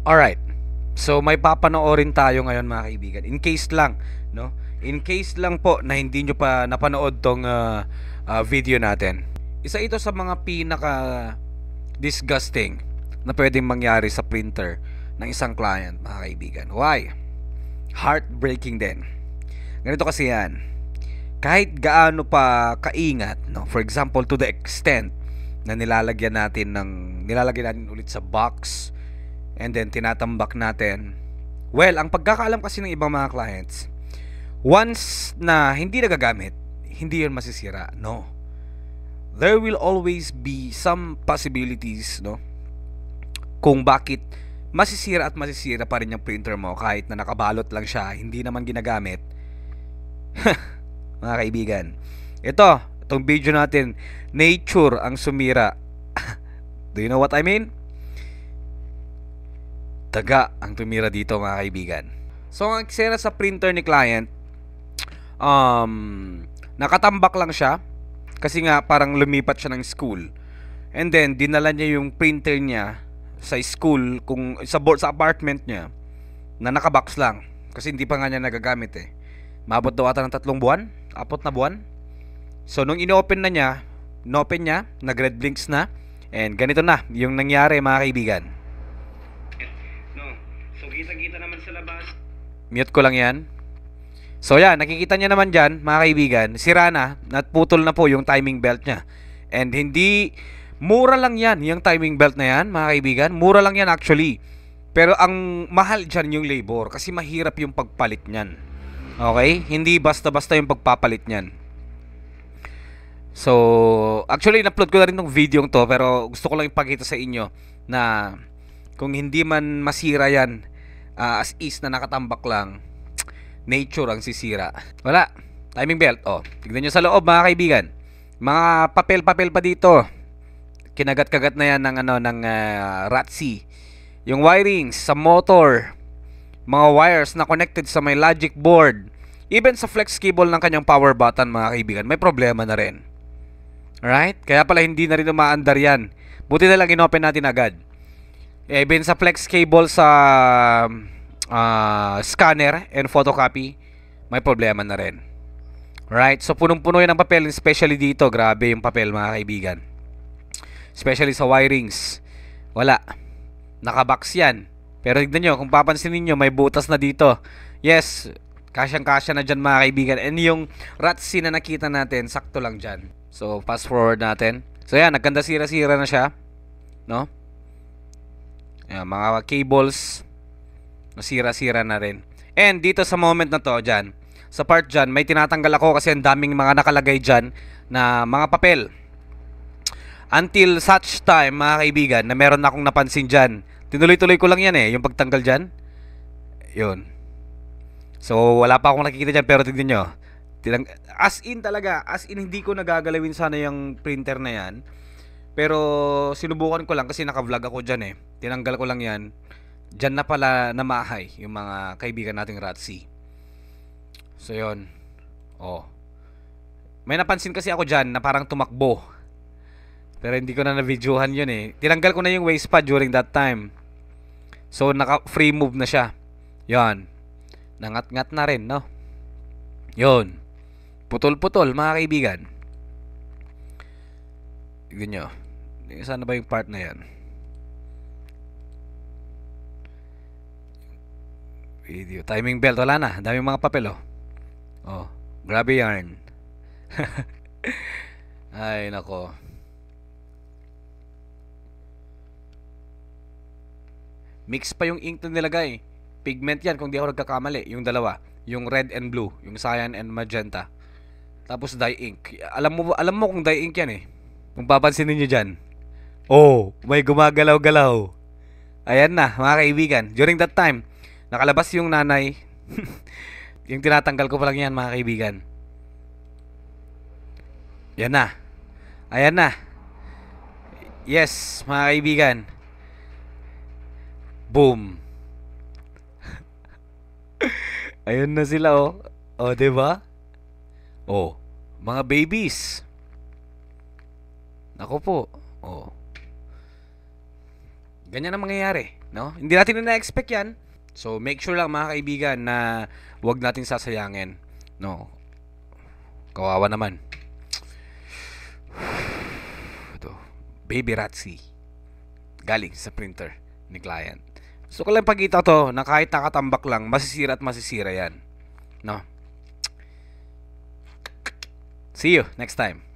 Alright. So may papanoorin tayo ngayon mga kaibigan. In case lang, no? In case lang po na hindi nyo pa napanood tong video natin. Isa ito sa mga pinaka disgusting na pwedeng mangyari sa printer ng isang client, mga kaibigan. Why? Heartbreaking din. Ganito kasi yan. Kahit gaano pa kaingat, no? For example, to the extent na nilalagyan natin ulit sa box, and then tinatambak natin. Well, ang pagkakaalam kasi ng ibang mga clients, once na hindi nagagamit, hindi yun masisira. No. There will always be some possibilities, no, kung bakit masisira pa rin yung printer mo kahit na nakabalot lang siya, hindi naman ginagamit. Mga kaibigan, itong video natin, nature ang sumira. Do you know what I mean? Daga ang tumira dito, mga kaibigan. So ang eksena sa printer ni client, nakatambak lang siya kasi nga parang lumipat siya ng school. And then dinala niya yung printer niya sa school, kung sa board sa apartment niya, na nakabox lang kasi hindi pa nga niya nagagamit eh. Maabot daw ata ng 3 buwan, 4 na buwan. So nung inopen na niya, nag-red blinks na, and ganito na yung nangyari, mga kaibigan. No. So kita-kita naman sa labas. Mute ko lang 'yan. So yan, nakikita niya naman diyan, mga kaibigan, sira na, naputol na po yung timing belt niya. And hindi mura lang 'yan, yung timing belt na 'yan, mga kaibigan. Mura lang 'yan actually. Pero ang mahal diyan yung labor kasi mahirap yung pagpalit niyan. Okay? Hindi basta-basta yung pagpapalit niyan. So, actually, in-upload ko na rin tong video to, pero gusto ko lang ipakita sa inyo na kung hindi man masira yan, as is na nakatambak lang, nature ang sisira. Wala. Timing belt. Oh, tignan nyo sa loob, mga kaibigan. Mga papel-papel pa dito. Kinagat-kagat na yan ng RATSI. Yung wirings sa motor, mga wires na connected sa may logic board, even sa flex cable ng kanyang power button, mga kaibigan, may problema na rin. Alright? Kaya pala hindi na rin umaandar yan. Buti na lang inopen natin agad. Even sa flex cable sa scanner and photocopy, may problema na rin. Right? So punong-puno yan ng papel, especially dito. Grabe yung papel, mga kaibigan. Especially sa wirings. Wala. Nakabox yan. Pero tignan nyo, kung papansin niyo, may butas na dito. Yes, kasyang-kasya na dyan, mga kaibigan. And yung RATSI na nakita natin, sakto lang dyan. So fast forward natin. So yan, nagkanda sira-sira na siya, no? Ayan, mga cables nasira-sira na rin. And dito sa moment na to, dyan, sa part dyan, may tinatanggal ako kasi ang daming mga nakalagay dyan na mga papel. Until such time, mga kaibigan, na meron akong napansin dyan. Tinuloy-tuloy ko lang yan eh, yung pagtanggal dyan. Yun. So wala pa akong nakikita dyan, pero tignan nyo, as in talaga, as in hindi ko nagagalawin sana yung printer na yan. Pero sinubukan ko lang kasi naka-vlog ako dyan eh. Tinanggal ko lang yan. Dyan na pala namahay yung mga kaibigan nating RATSI. So yun. Oh. May napansin kasi ako dyan na parang tumakbo. Pero hindi ko na na-videohan yun eh. Tinanggal ko na yung waste pad during that time. So naka-free move na siya. Yan. Nangat-ngat na rin, no? Yun. Putol-putol, mga kaibigan. Tignan nyo. Saan na ba yung part na yan? Video. Timing belt. Wala na. Daming mga papel, oh. Oh. Grabe yarn. Ay, nako. Mix pa yung ink na nilagay. Pigment yan kung di ako nagkakamali. Yung dalawa. Yung red and blue. Yung cyan and magenta. Tapos dye ink. Alam mo kung dye ink yan eh. Kung papansinin nyo dyan. Oh, may gumagalaw-galaw. Ayan na, mga kaibigan. During that time, nakalabas yung nanay. Yung tinatanggal ko pa lang yan, mga kaibigan. Yan na. Ayan na. Yes, mga kaibigan. Boom. Ayun na sila, oh. Oh, 'di ba? Oh, mga babies. Nako po. Oh. Ganyan ang mangyayari. no? Hindi natin na-expect 'yan. So make sure lang mga kaibigan na 'wag natin sasayangin, no? Kawawa naman. Ito, Baby Ratsi galing sa printer ni client. So ko lang pagkita to na kahit nakatambak lang, masisira at masisira 'yan, no? See you next time.